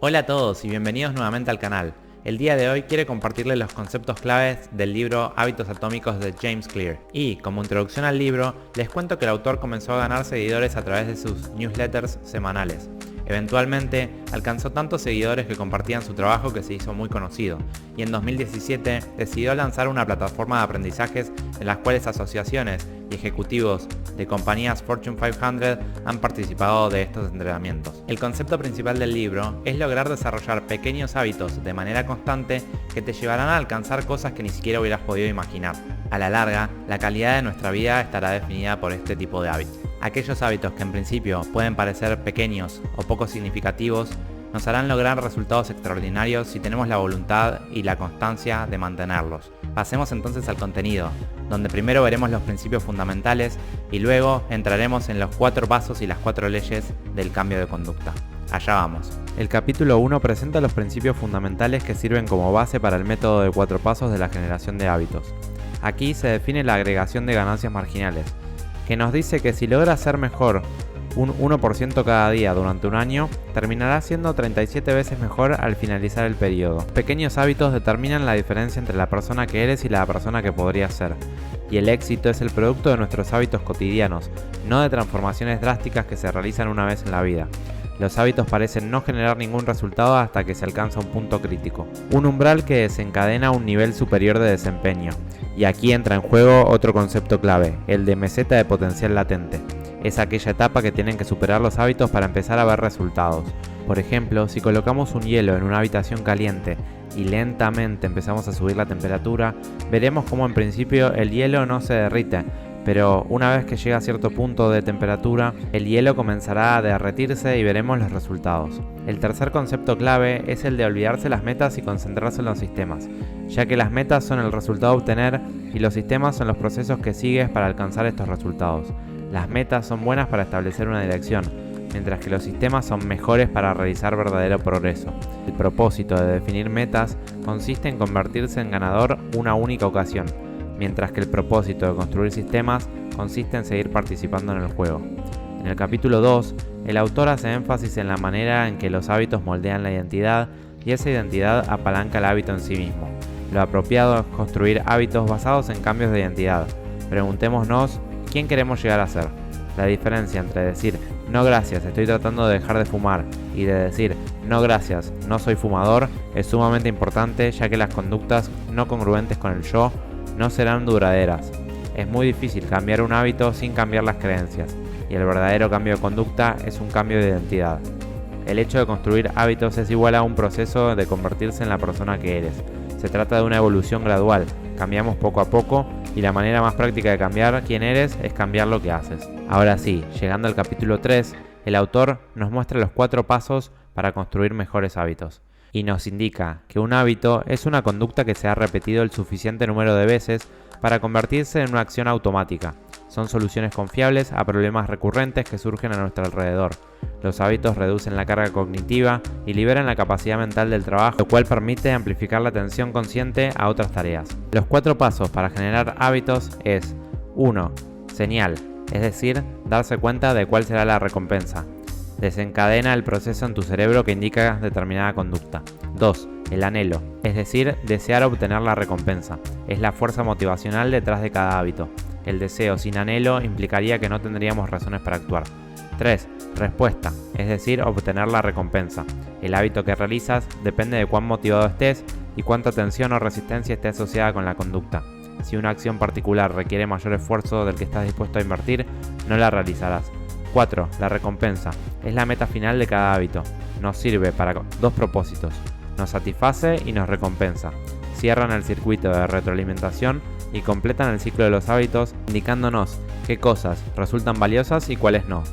Hola a todos y bienvenidos nuevamente al canal. El día de hoy quiero compartirles los conceptos claves del libro Hábitos Atómicos de James Clear. Y como introducción al libro, les cuento que el autor comenzó a ganar seguidores a través de sus newsletters semanales. Eventualmente, alcanzó tantos seguidores que compartían su trabajo que se hizo muy conocido, y en 2017 decidió lanzar una plataforma de aprendizajes en las cuales asociaciones y ejecutivos de compañías Fortune 500 han participado de estos entrenamientos. El concepto principal del libro es lograr desarrollar pequeños hábitos de manera constante que te llevarán a alcanzar cosas que ni siquiera hubieras podido imaginar. A la larga, la calidad de nuestra vida estará definida por este tipo de hábitos. Aquellos hábitos que en principio pueden parecer pequeños o poco significativos nos harán lograr resultados extraordinarios si tenemos la voluntad y la constancia de mantenerlos. Pasemos entonces al contenido, donde primero veremos los principios fundamentales y luego entraremos en los 4 pasos y las 4 leyes del cambio de conducta. Allá vamos. El capítulo 1 presenta los principios fundamentales que sirven como base para el método de 4 pasos de la generación de hábitos. Aquí se define la agregación de ganancias marginales, que nos dice que si logra ser mejor un 1% cada día durante un año, terminará siendo 37 veces mejor al finalizar el periodo. Pequeños hábitos determinan la diferencia entre la persona que eres y la persona que podrías ser. Y el éxito es el producto de nuestros hábitos cotidianos, no de transformaciones drásticas que se realizan una vez en la vida. Los hábitos parecen no generar ningún resultado hasta que se alcanza un punto crítico, un umbral que desencadena un nivel superior de desempeño. Y aquí entra en juego otro concepto clave, el de meseta de potencial latente. Es aquella etapa que tienen que superar los hábitos para empezar a ver resultados. Por ejemplo, si colocamos un hielo en una habitación caliente y lentamente empezamos a subir la temperatura, veremos cómo en principio el hielo no se derrite, pero una vez que llega a cierto punto de temperatura, el hielo comenzará a derretirse y veremos los resultados. El tercer concepto clave es el de olvidarse las metas y concentrarse en los sistemas, ya que las metas son el resultado a obtener y los sistemas son los procesos que sigues para alcanzar estos resultados. Las metas son buenas para establecer una dirección, mientras que los sistemas son mejores para realizar verdadero progreso. El propósito de definir metas consiste en convertirse en ganador una única ocasión, mientras que el propósito de construir sistemas consiste en seguir participando en el juego. En el capítulo 2, el autor hace énfasis en la manera en que los hábitos moldean la identidad y esa identidad apalanca el hábito en sí mismo. Lo apropiado es construir hábitos basados en cambios de identidad. Preguntémonos, ¿quién queremos llegar a ser? La diferencia entre decir, no gracias, estoy tratando de dejar de fumar, y de decir, no gracias, no soy fumador, es sumamente importante, ya que las conductas no congruentes con el yo no serán duraderas. Es muy difícil cambiar un hábito sin cambiar las creencias, y el verdadero cambio de conducta es un cambio de identidad. El hecho de construir hábitos es igual a un proceso de convertirse en la persona que eres. Se trata de una evolución gradual, cambiamos poco a poco, y la manera más práctica de cambiar quién eres es cambiar lo que haces. Ahora sí, llegando al capítulo 3, el autor nos muestra los 4 pasos para construir mejores hábitos. Y nos indica que un hábito es una conducta que se ha repetido el suficiente número de veces para convertirse en una acción automática. Son soluciones confiables a problemas recurrentes que surgen a nuestro alrededor. Los hábitos reducen la carga cognitiva y liberan la capacidad mental del trabajo, lo cual permite amplificar la atención consciente a otras tareas. Los 4 pasos para generar hábitos es 1. Señal, es decir, darse cuenta de cuál será la recompensa. Desencadena el proceso en tu cerebro que indica determinada conducta. 2. El anhelo, es decir, desear obtener la recompensa. Es la fuerza motivacional detrás de cada hábito. El deseo sin anhelo implicaría que no tendríamos razones para actuar. 3. Respuesta, es decir, obtener la recompensa. El hábito que realizas depende de cuán motivado estés y cuánta tensión o resistencia esté asociada con la conducta. Si una acción particular requiere mayor esfuerzo del que estás dispuesto a invertir, no la realizarás. 4. La recompensa. Es la meta final de cada hábito. Nos sirve para 2 propósitos. Nos satisface y nos recompensa. Cierran el circuito de retroalimentación y completan el ciclo de los hábitos, indicándonos qué cosas resultan valiosas y cuáles no.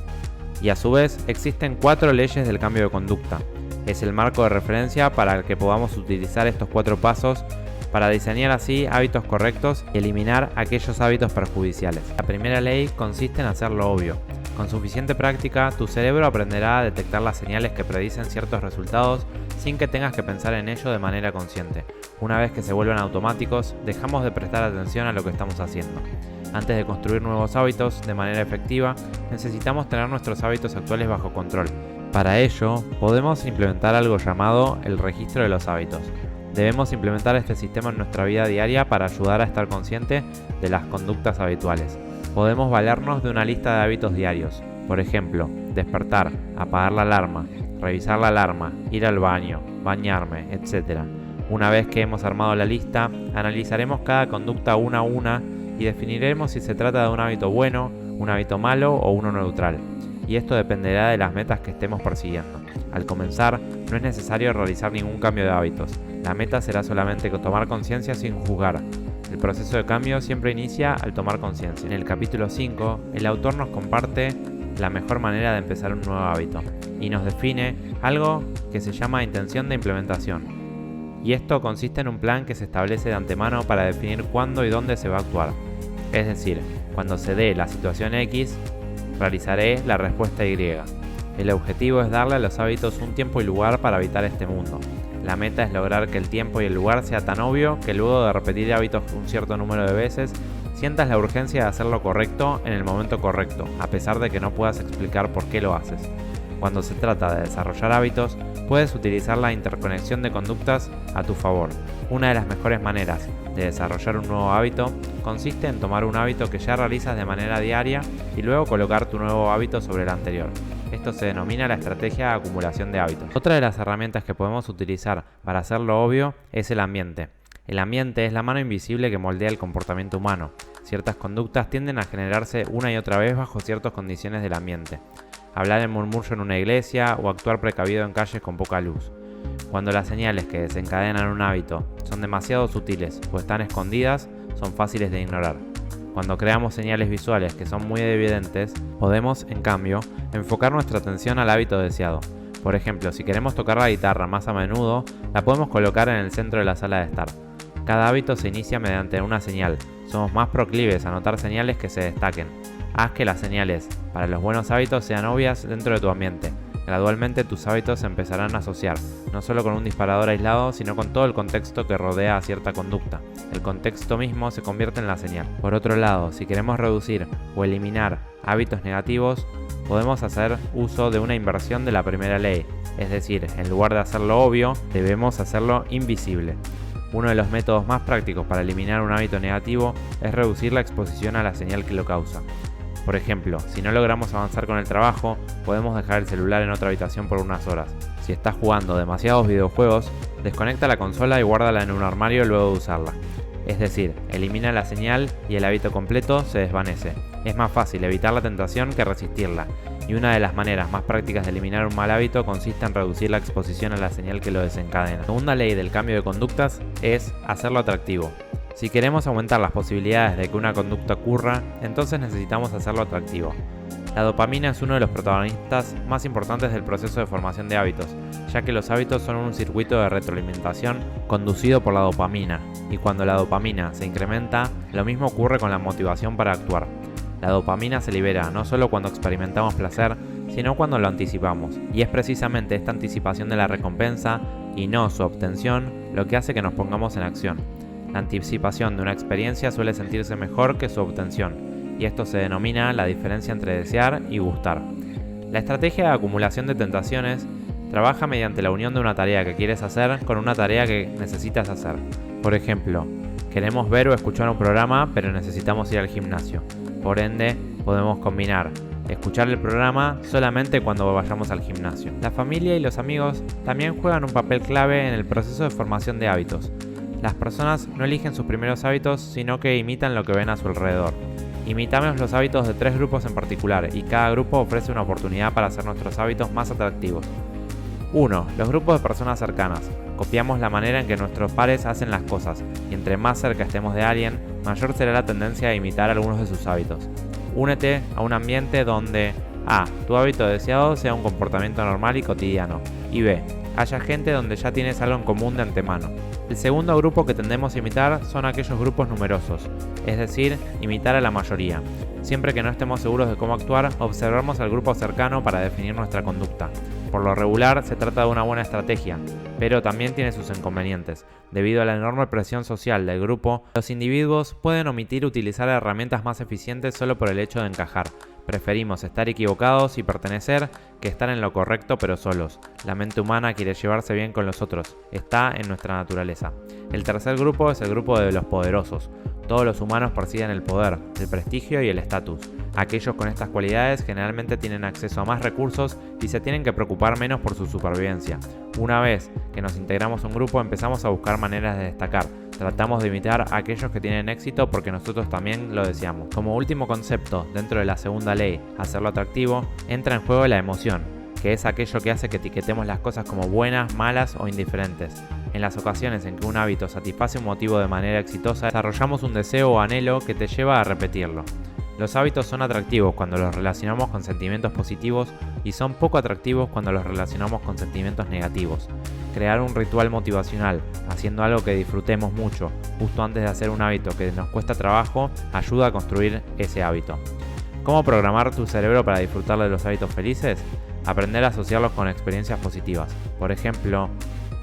Y a su vez, existen 4 leyes del cambio de conducta. Es el marco de referencia para que podamos utilizar estos 4 pasos para diseñar así hábitos correctos y eliminar aquellos hábitos perjudiciales. La primera ley consiste en hacer lo obvio. Con suficiente práctica, tu cerebro aprenderá a detectar las señales que predicen ciertos resultados sin que tengas que pensar en ello de manera consciente. Una vez que se vuelven automáticos, dejamos de prestar atención a lo que estamos haciendo. Antes de construir nuevos hábitos de manera efectiva, necesitamos tener nuestros hábitos actuales bajo control. Para ello, podemos implementar algo llamado el registro de los hábitos. Debemos implementar este sistema en nuestra vida diaria para ayudar a estar consciente de las conductas habituales. Podemos valernos de una lista de hábitos diarios. Por ejemplo, despertar, apagar la alarma, revisar la alarma, ir al baño, bañarme, etc. Una vez que hemos armado la lista, analizaremos cada conducta una a una y definiremos si se trata de un hábito bueno, un hábito malo o uno neutral. Y esto dependerá de las metas que estemos persiguiendo. Al comenzar, no es necesario realizar ningún cambio de hábitos. La meta será solamente tomar conciencia sin juzgar. El proceso de cambio siempre inicia al tomar conciencia. En el capítulo 5, el autor nos comparte la mejor manera de empezar un nuevo hábito y nos define algo que se llama intención de implementación. Y esto consiste en un plan que se establece de antemano para definir cuándo y dónde se va a actuar. Es decir, cuando se dé la situación X, realizaré la respuesta Y. El objetivo es darle a los hábitos un tiempo y lugar para habitar este mundo. La meta es lograr que el tiempo y el lugar sea tan obvio que luego de repetir hábitos un cierto número de veces, sientas la urgencia de hacer lo correcto en el momento correcto, a pesar de que no puedas explicar por qué lo haces. Cuando se trata de desarrollar hábitos, puedes utilizar la interconexión de conductas a tu favor. Una de las mejores maneras de desarrollar un nuevo hábito consiste en tomar un hábito que ya realizas de manera diaria y luego colocar tu nuevo hábito sobre el anterior. Esto se denomina la estrategia de acumulación de hábitos. Otra de las herramientas que podemos utilizar para hacerlo obvio es el ambiente. El ambiente es la mano invisible que moldea el comportamiento humano. Ciertas conductas tienden a generarse una y otra vez bajo ciertas condiciones del ambiente. Hablar en murmullo en una iglesia o actuar precavido en calles con poca luz. Cuando las señales que desencadenan un hábito son demasiado sutiles o están escondidas, son fáciles de ignorar. Cuando creamos señales visuales que son muy evidentes, podemos, en cambio, enfocar nuestra atención al hábito deseado. Por ejemplo, si queremos tocar la guitarra más a menudo, la podemos colocar en el centro de la sala de estar. Cada hábito se inicia mediante una señal. Somos más proclives a notar señales que se destaquen. Haz que las señales para los buenos hábitos sean obvias dentro de tu ambiente. Gradualmente tus hábitos se empezarán a asociar, no solo con un disparador aislado, sino con todo el contexto que rodea a cierta conducta. El contexto mismo se convierte en la señal. Por otro lado, si queremos reducir o eliminar hábitos negativos, podemos hacer uso de una inversión de la primera ley. Es decir, en lugar de hacerlo obvio, debemos hacerlo invisible. Uno de los métodos más prácticos para eliminar un hábito negativo es reducir la exposición a la señal que lo causa. Por ejemplo, si no logramos avanzar con el trabajo, podemos dejar el celular en otra habitación por unas horas. Si estás jugando demasiados videojuegos, desconecta la consola y guárdala en un armario luego de usarla. Es decir, elimina la señal y el hábito completo se desvanece. Es más fácil evitar la tentación que resistirla, y una de las maneras más prácticas de eliminar un mal hábito consiste en reducir la exposición a la señal que lo desencadena. La segunda ley del cambio de conductas es hacerlo atractivo. Si queremos aumentar las posibilidades de que una conducta ocurra, entonces necesitamos hacerlo atractivo. La dopamina es uno de los protagonistas más importantes del proceso de formación de hábitos, ya que los hábitos son un circuito de retroalimentación conducido por la dopamina, y cuando la dopamina se incrementa, lo mismo ocurre con la motivación para actuar. La dopamina se libera no solo cuando experimentamos placer, sino cuando lo anticipamos, y es precisamente esta anticipación de la recompensa, y no su obtención, lo que hace que nos pongamos en acción. La anticipación de una experiencia suele sentirse mejor que su obtención, y esto se denomina la diferencia entre desear y gustar. La estrategia de acumulación de tentaciones trabaja mediante la unión de una tarea que quieres hacer con una tarea que necesitas hacer. Por ejemplo, queremos ver o escuchar un programa, pero necesitamos ir al gimnasio. Por ende, podemos combinar escuchar el programa solamente cuando vayamos al gimnasio. La familia y los amigos también juegan un papel clave en el proceso de formación de hábitos. Las personas no eligen sus primeros hábitos, sino que imitan lo que ven a su alrededor. Imitamos los hábitos de 3 grupos en particular, y cada grupo ofrece una oportunidad para hacer nuestros hábitos más atractivos. 1. Los grupos de personas cercanas. Copiamos la manera en que nuestros pares hacen las cosas, y entre más cerca estemos de alguien, mayor será la tendencia a imitar algunos de sus hábitos. Únete a un ambiente donde A. Tu hábito deseado sea un comportamiento normal y cotidiano, y B. Haya gente donde ya tienes algo en común de antemano. El segundo grupo que tendemos a imitar son aquellos grupos numerosos, es decir, imitar a la mayoría. Siempre que no estemos seguros de cómo actuar, observamos al grupo cercano para definir nuestra conducta. Por lo regular, se trata de una buena estrategia, pero también tiene sus inconvenientes. Debido a la enorme presión social del grupo, los individuos pueden omitir utilizar herramientas más eficientes solo por el hecho de encajar, Preferimos estar equivocados y pertenecer que estar en lo correcto pero solos. La mente humana quiere llevarse bien con los otros, está en nuestra naturaleza. El tercer grupo es el grupo de los poderosos. Todos los humanos persiguen el poder, el prestigio y el estatus. Aquellos con estas cualidades generalmente tienen acceso a más recursos y se tienen que preocupar menos por su supervivencia. Una vez que nos integramos a un grupo, empezamos a buscar maneras de destacar. Tratamos de imitar a aquellos que tienen éxito porque nosotros también lo deseamos. Como último concepto, dentro de la segunda ley, hacerlo atractivo, entra en juego la emoción, que es aquello que hace que etiquetemos las cosas como buenas, malas o indiferentes. En las ocasiones en que un hábito satisface un motivo de manera exitosa, desarrollamos un deseo o anhelo que te lleva a repetirlo. Los hábitos son atractivos cuando los relacionamos con sentimientos positivos y son poco atractivos cuando los relacionamos con sentimientos negativos. Crear un ritual motivacional, haciendo algo que disfrutemos mucho, justo antes de hacer un hábito que nos cuesta trabajo, ayuda a construir ese hábito. ¿Cómo programar tu cerebro para disfrutar de los hábitos felices? Aprender a asociarlos con experiencias positivas. Por ejemplo,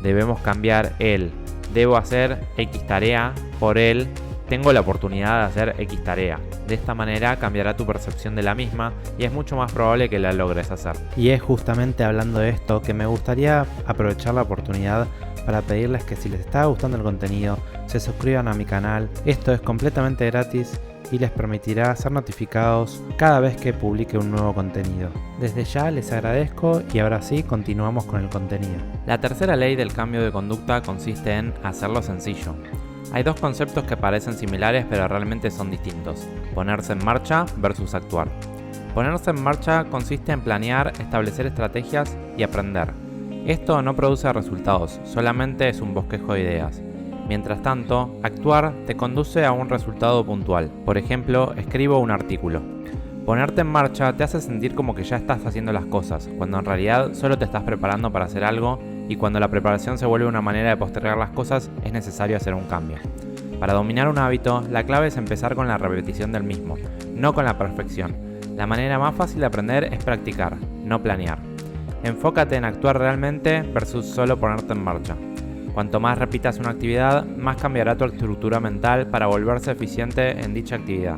debemos cambiar el debo hacer X tarea por el tengo la oportunidad de hacer X tarea. De esta manera cambiará tu percepción de la misma y es mucho más probable que la logres hacer. Y es justamente hablando de esto que me gustaría aprovechar la oportunidad para pedirles que si les está gustando el contenido, se suscriban a mi canal. Esto es completamente gratis y les permitirá ser notificados cada vez que publique un nuevo contenido. Desde ya les agradezco y ahora sí continuamos con el contenido. La tercera ley del cambio de conducta consiste en hacerlo sencillo. Hay dos conceptos que parecen similares pero realmente son distintos: ponerse en marcha versus actuar. Ponerse en marcha consiste en planear, establecer estrategias y aprender. Esto no produce resultados, solamente es un bosquejo de ideas. Mientras tanto, actuar te conduce a un resultado puntual. Por ejemplo, escribo un artículo. Ponerte en marcha te hace sentir como que ya estás haciendo las cosas, cuando en realidad solo te estás preparando para hacer algo, y cuando la preparación se vuelve una manera de postergar las cosas, es necesario hacer un cambio. Para dominar un hábito, la clave es empezar con la repetición del mismo, no con la perfección. La manera más fácil de aprender es practicar, no planear. Enfócate en actuar realmente versus solo ponerte en marcha. Cuanto más repitas una actividad, más cambiará tu estructura mental para volverse eficiente en dicha actividad.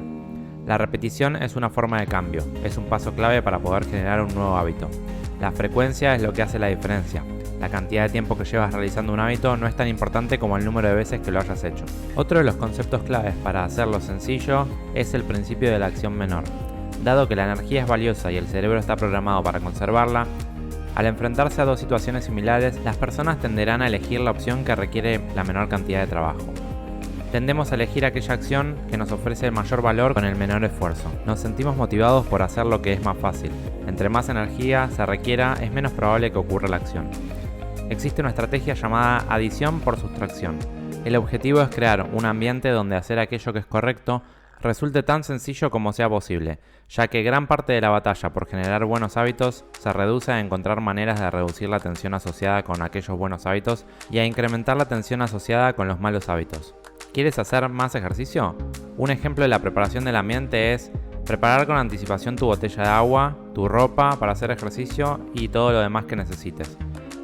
La repetición es una forma de cambio, es un paso clave para poder generar un nuevo hábito. La frecuencia es lo que hace la diferencia. La cantidad de tiempo que llevas realizando un hábito no es tan importante como el número de veces que lo hayas hecho. Otro de los conceptos claves para hacerlo sencillo es el principio de la acción menor. Dado que la energía es valiosa y el cerebro está programado para conservarla, al enfrentarse a dos situaciones similares, las personas tenderán a elegir la opción que requiere la menor cantidad de trabajo. Tendemos a elegir aquella acción que nos ofrece el mayor valor con el menor esfuerzo. Nos sentimos motivados por hacer lo que es más fácil. Entre más energía se requiera, es menos probable que ocurra la acción. Existe una estrategia llamada adición por sustracción. El objetivo es crear un ambiente donde hacer aquello que es correcto resulte tan sencillo como sea posible, ya que gran parte de la batalla por generar buenos hábitos se reduce a encontrar maneras de reducir la tensión asociada con aquellos buenos hábitos y a incrementar la tensión asociada con los malos hábitos. ¿Quieres hacer más ejercicio? Un ejemplo de la preparación del ambiente es preparar con anticipación tu botella de agua, tu ropa para hacer ejercicio y todo lo demás que necesites.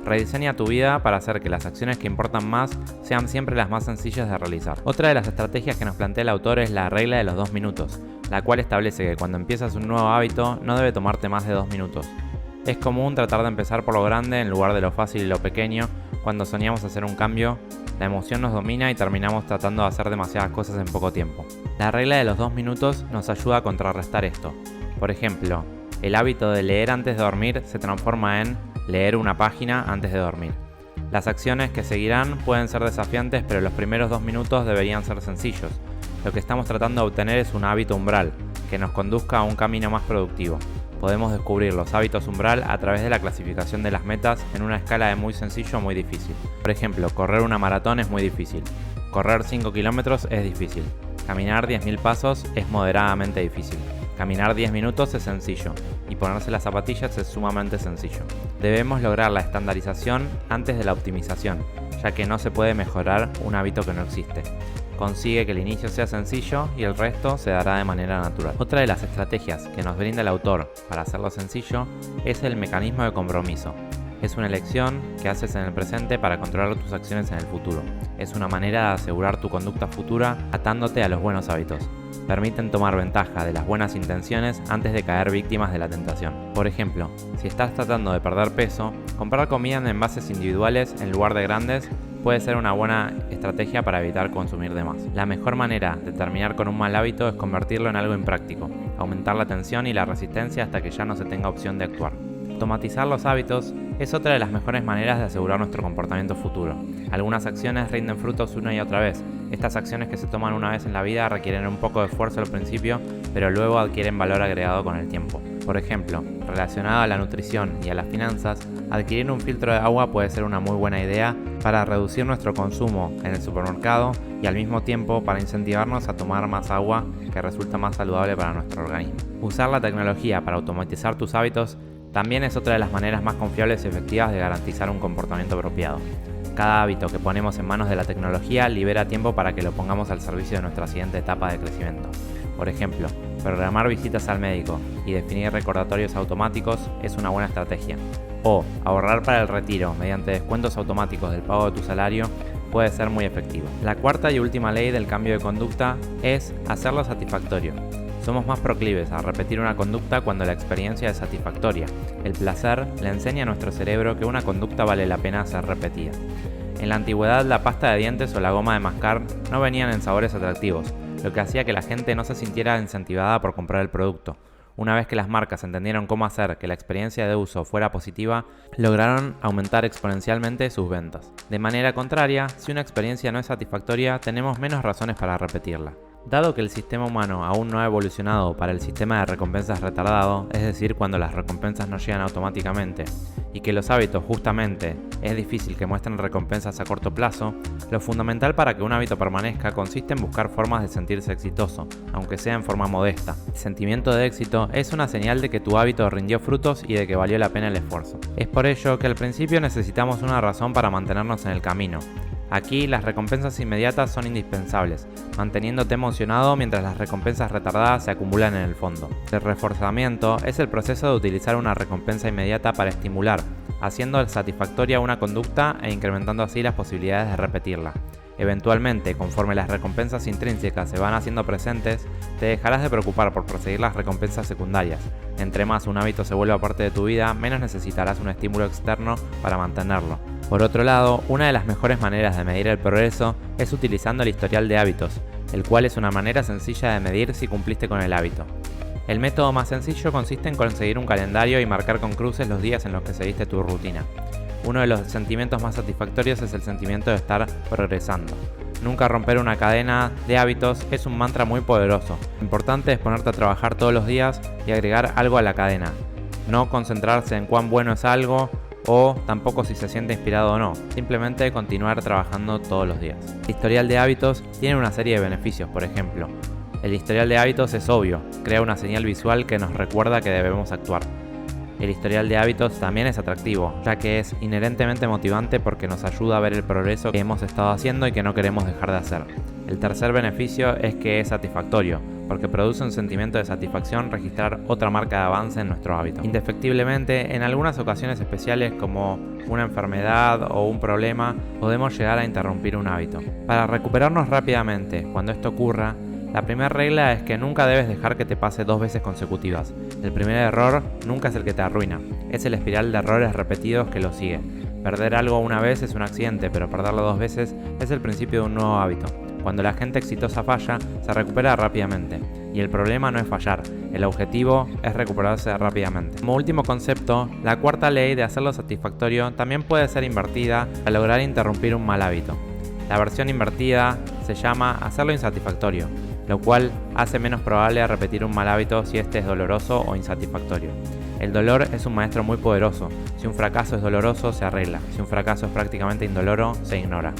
Rediseña tu vida para hacer que las acciones que importan más sean siempre las más sencillas de realizar. Otra de las estrategias que nos plantea el autor es la regla de los 2 minutos, la cual establece que cuando empiezas un nuevo hábito no debe tomarte más de 2 minutos. Es común tratar de empezar por lo grande en lugar de lo fácil y lo pequeño. Cuando soñamos hacer un cambio, la emoción nos domina y terminamos tratando de hacer demasiadas cosas en poco tiempo. La regla de los 2 minutos nos ayuda a contrarrestar esto. Por ejemplo, el hábito de leer antes de dormir se transforma en leer una página antes de dormir. Las acciones que seguirán pueden ser desafiantes, pero los primeros 2 minutos deberían ser sencillos. Lo que estamos tratando de obtener es un hábito umbral, que nos conduzca a un camino más productivo. Podemos descubrir los hábitos umbral a través de la clasificación de las metas en una escala de muy sencillo a muy difícil. Por ejemplo, correr una maratón es muy difícil. Correr 5 kilómetros es difícil. Caminar 10.000 pasos es moderadamente difícil. Caminar 10 minutos es sencillo, y ponerse las zapatillas es sumamente sencillo. Debemos lograr la estandarización antes de la optimización, ya que no se puede mejorar un hábito que no existe. Consigue que el inicio sea sencillo y el resto se dará de manera natural. Otra de las estrategias que nos brinda el autor para hacerlo sencillo es el mecanismo de compromiso. Es una elección que haces en el presente para controlar tus acciones en el futuro. Es una manera de asegurar tu conducta futura atándote a los buenos hábitos. permiten tomar ventaja de las buenas intenciones antes de caer víctimas de la tentación. Por ejemplo, si estás tratando de perder peso, comprar comida en envases individuales en lugar de grandes puede ser una buena estrategia para evitar consumir de más. La mejor manera de terminar con un mal hábito es convertirlo en algo impráctico, aumentar la tensión y la resistencia hasta que ya no se tenga opción de actuar. Automatizar los hábitos es otra de las mejores maneras de asegurar nuestro comportamiento futuro. Algunas acciones rinden frutos una y otra vez. Estas acciones que se toman una vez en la vida requieren un poco de esfuerzo al principio, pero luego adquieren valor agregado con el tiempo. Por ejemplo, relacionado a la nutrición y a las finanzas, adquirir un filtro de agua puede ser una muy buena idea para reducir nuestro consumo en el supermercado y al mismo tiempo para incentivarnos a tomar más agua, que resulta más saludable para nuestro organismo. Usar la tecnología para automatizar tus hábitos también es otra de las maneras más confiables y efectivas de garantizar un comportamiento apropiado. Cada hábito que ponemos en manos de la tecnología libera tiempo para que lo pongamos al servicio de nuestra siguiente etapa de crecimiento. Por ejemplo, programar visitas al médico y definir recordatorios automáticos es una buena estrategia. O ahorrar para el retiro mediante descuentos automáticos del pago de tu salario puede ser muy efectivo. La cuarta y última ley del cambio de conducta es hacerlo satisfactorio. Somos más proclives a repetir una conducta cuando la experiencia es satisfactoria. El placer le enseña a nuestro cerebro que una conducta vale la pena ser repetida. En la antigüedad, la pasta de dientes o la goma de mascar no venían en sabores atractivos, lo que hacía que la gente no se sintiera incentivada por comprar el producto. Una vez que las marcas entendieron cómo hacer que la experiencia de uso fuera positiva, lograron aumentar exponencialmente sus ventas. De manera contraria, si una experiencia no es satisfactoria, tenemos menos razones para repetirla. Dado que el sistema humano aún no ha evolucionado para el sistema de recompensas retardado, es decir, cuando las recompensas no llegan automáticamente, y que los hábitos justamente es difícil que muestren recompensas a corto plazo, lo fundamental para que un hábito permanezca consiste en buscar formas de sentirse exitoso, aunque sea en forma modesta. El sentimiento de éxito es una señal de que tu hábito rindió frutos y de que valió la pena el esfuerzo. Es por ello que al principio necesitamos una razón para mantenernos en el camino. Aquí las recompensas inmediatas son indispensables, manteniéndote emocionado mientras las recompensas retardadas se acumulan en el fondo. El reforzamiento es el proceso de utilizar una recompensa inmediata para estimular, haciendo satisfactoria una conducta e incrementando así las posibilidades de repetirla. Eventualmente, conforme las recompensas intrínsecas se van haciendo presentes, te dejarás de preocupar por perseguir las recompensas secundarias. Entre más un hábito se vuelva parte de tu vida, menos necesitarás un estímulo externo para mantenerlo. Por otro lado, una de las mejores maneras de medir el progreso es utilizando el historial de hábitos, el cual es una manera sencilla de medir si cumpliste con el hábito. El método más sencillo consiste en conseguir un calendario y marcar con cruces los días en los que seguiste tu rutina. Uno de los sentimientos más satisfactorios es el sentimiento de estar progresando. Nunca romper una cadena de hábitos es un mantra muy poderoso. Lo importante es ponerte a trabajar todos los días y agregar algo a la cadena. No concentrarse en cuán bueno es algo o tampoco si se siente inspirado o no. Simplemente continuar trabajando todos los días. El historial de hábitos tiene una serie de beneficios, por ejemplo. El historial de hábitos es obvio, crea una señal visual que nos recuerda que debemos actuar. El historial de hábitos también es atractivo, ya que es inherentemente motivante porque nos ayuda a ver el progreso que hemos estado haciendo y que no queremos dejar de hacer. El tercer beneficio es que es satisfactorio, porque produce un sentimiento de satisfacción registrar otra marca de avance en nuestro hábito. Indefectiblemente, en algunas ocasiones especiales como una enfermedad o un problema, podemos llegar a interrumpir un hábito. Para recuperarnos rápidamente, cuando esto ocurra, la primera regla es que nunca debes dejar que te pase 2 veces consecutivas. El primer error nunca es el que te arruina, es el espiral de errores repetidos que lo sigue. Perder algo una vez es un accidente, pero perderlo 2 veces es el principio de un nuevo hábito. Cuando la gente exitosa falla, se recupera rápidamente. Y el problema no es fallar, el objetivo es recuperarse rápidamente. Como último concepto, la cuarta ley de hacerlo satisfactorio también puede ser invertida para lograr interrumpir un mal hábito. La versión invertida se llama hacerlo insatisfactorio, lo cual hace menos probable repetir un mal hábito si este es doloroso o insatisfactorio. El dolor es un maestro muy poderoso. Si un fracaso es doloroso, se arregla. Si un fracaso es prácticamente indoloro, se ignora.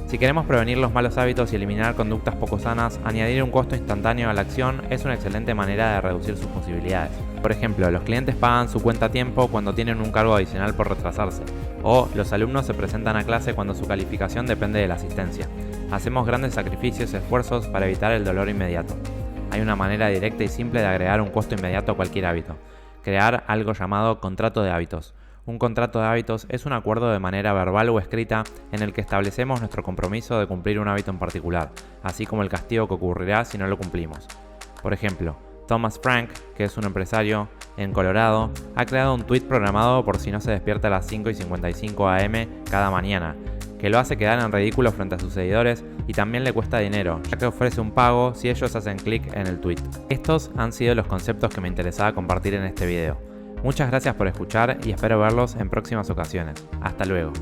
Si queremos prevenir los malos hábitos y eliminar conductas poco sanas, añadir un costo instantáneo a la acción es una excelente manera de reducir sus posibilidades. Por ejemplo, los clientes pagan su cuenta a tiempo cuando tienen un cargo adicional por retrasarse, o los alumnos se presentan a clase cuando su calificación depende de la asistencia. Hacemos grandes sacrificios y esfuerzos para evitar el dolor inmediato. Hay una manera directa y simple de agregar un costo inmediato a cualquier hábito. Crear algo llamado contrato de hábitos. Un contrato de hábitos es un acuerdo de manera verbal o escrita en el que establecemos nuestro compromiso de cumplir un hábito en particular, así como el castigo que ocurrirá si no lo cumplimos. Por ejemplo, Thomas Frank, que es un empresario en Colorado, ha creado un tweet programado por si no se despierta a las 5:55 am cada mañana, que lo hace quedar en ridículo frente a sus seguidores y también le cuesta dinero, ya que ofrece un pago si ellos hacen clic en el tweet. Estos han sido los conceptos que me interesaba compartir en este video. Muchas gracias por escuchar y espero verlos en próximas ocasiones. Hasta luego.